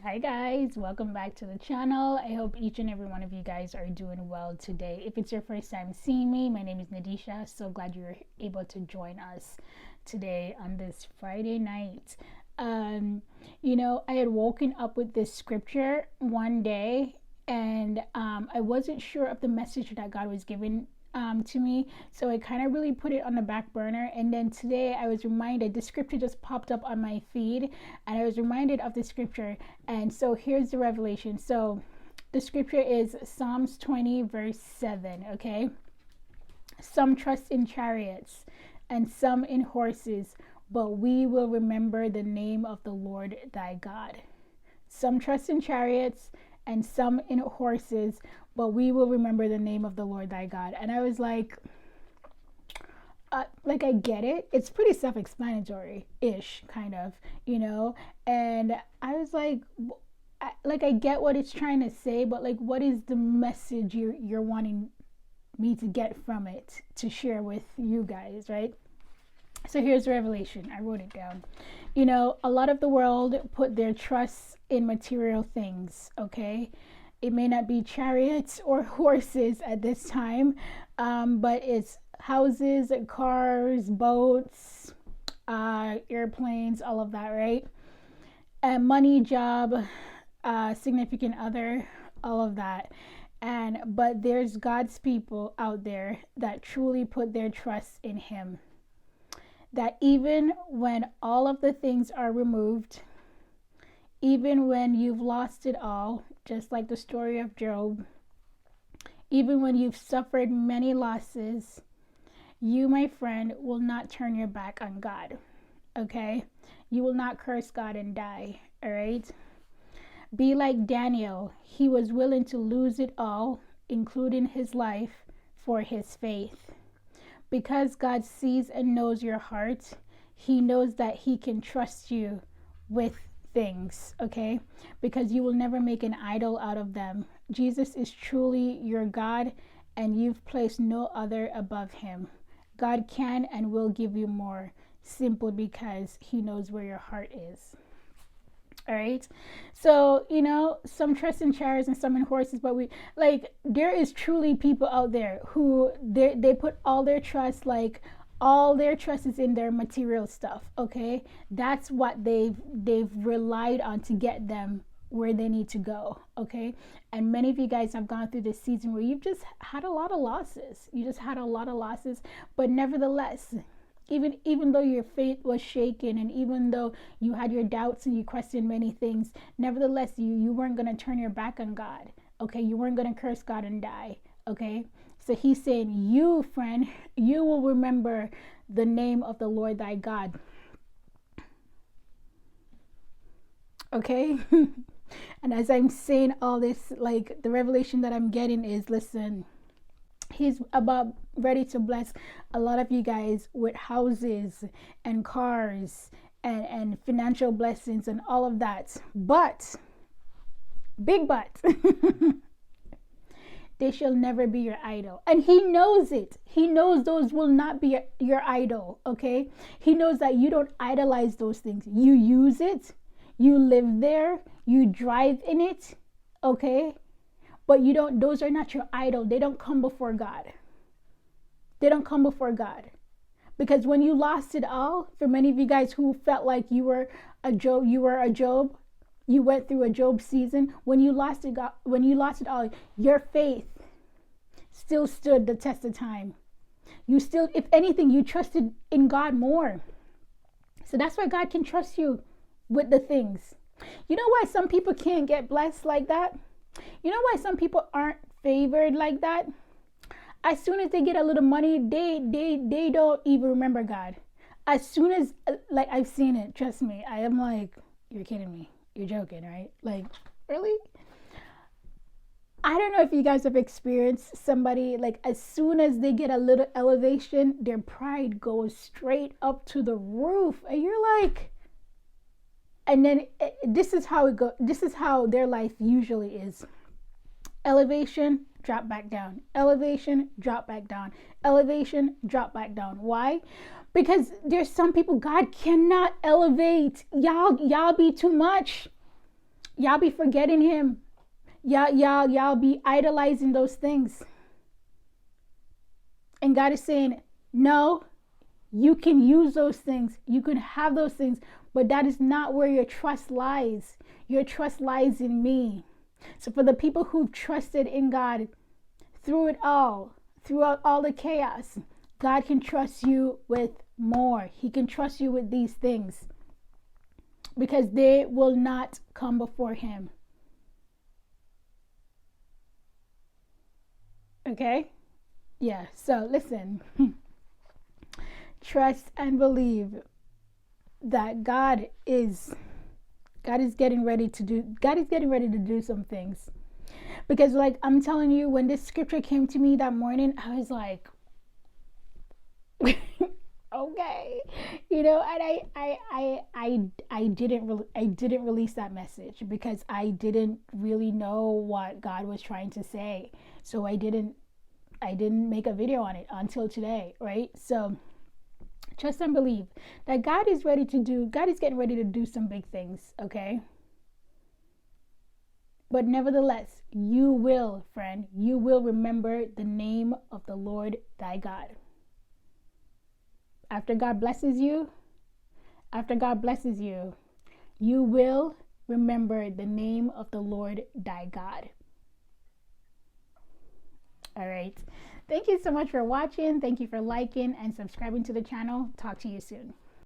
Hi guys, welcome back to the channel. I hope each and every one of you guys are doing well today. If it's your first time seeing me, my name is Nadisha. So glad you're able to join us today on this Friday night. I had woken up with this scripture one day, and I wasn't sure of the message that God was giving to me, so I kind of really put it on the back burner. And then today I was reminded, the scripture just popped up on my feed, and I was reminded of the scripture. And so here's the revelation. So the scripture is Psalms 20 verse 7. Okay, some trust in chariots and some in horses, but we will remember the name of the Lord thy God. Some trust in chariots and some in horses, but we will remember the name of the Lord thy God. And I was like I get it. It's pretty self-explanatory-ish, kind of, And I was like I get what it's trying to say, but like, what is the message you're wanting me to get from it to share with you guys, right? So here's the revelation. I wrote it down. A lot of the world put their trust in material things, okay? It may not be chariots or horses at this time, but it's houses, cars, boats, airplanes, all of that, right? And money, job, significant other, all of that. But there's God's people out there that truly put their trust in Him. That even when all of the things are removed, even when you've lost it all, just like the story of Job, even when you've suffered many losses, you, my friend, will not turn your back on God, okay? You will not curse God and die, all right? Be like Daniel. He was willing to lose it all, including his life, for his faith. Because God sees and knows your heart, He knows that He can trust you with things, okay? Because you will never make an idol out of them. Jesus is truly your God, and you've placed no other above Him. God can and will give you more, simply because He knows where your heart is. All right, so some trust in chariots and some in horses, but there is truly people out there who they put all their trust, like all their trust is in their material stuff. Okay, that's what they've relied on to get them where they need to go. Okay, and many of you guys have gone through this season where you've just had a lot of losses. But nevertheless, even though your faith was shaken, and even though you had your doubts and you questioned many things, nevertheless, you weren't going to turn your back on God. Okay, you weren't going to curse God and die. Okay, so He's saying, you, friend, you will remember the name of the Lord thy God. Okay. And as I'm saying all this, like, the revelation that I'm getting is, listen, He's about ready to bless a lot of you guys with houses and cars and financial blessings and all of that. But, big but, they shall never be your idol. And He knows it. He knows those will not be your idol, okay? He knows that you don't idolize those things. You use it. You live there. You drive in it, okay? But you don't, those are not your idol. They don't come before God. They don't come before God. Because when you lost it all, for many of you guys who felt like you were a Job, you went through a Job season. When you lost it all, your faith still stood the test of time. You still, if anything, you trusted in God more. So that's why God can trust you with the things. You know why some people can't get blessed like that? You know why some people aren't favored like that? As soon as they get a little money, they don't even remember God. As soon as, like, I've seen it, trust me, I am like, you're kidding me. You're joking, right? Like, really? I don't know if you guys have experienced somebody, like, as soon as they get a little elevation, their pride goes straight up to the roof. And you're like, and then this is how it goes. This is how their life usually is. Elevation, drop back down. Elevation, drop back down. Elevation, drop back down. Why? Because there's some people God cannot elevate. Y'all be too much. Y'all be forgetting him. Y'all be idolizing those things. And God is saying, no, you can use those things. You can have those things, but that is not where your trust lies. Your trust lies in me. So for the people who've trusted in God through it all, throughout all the chaos, God can trust you with more. He can trust you with these things because they will not come before him. Okay? Yeah, so listen. Trust and believe that God is getting ready to do some things. Because like I'm telling you, when this scripture came to me that morning, I was like, okay, you know, and I didn't release that message because I didn't really know what God was trying to say. So I didn't make a video on it until today, right? So trust and believe that God is getting ready to do some big things, okay? But nevertheless, you will, friend, you will remember the name of the Lord thy God. After God blesses you, you will remember the name of the Lord thy God. All right. Thank you so much for watching. Thank you for liking and subscribing to the channel. Talk to you soon.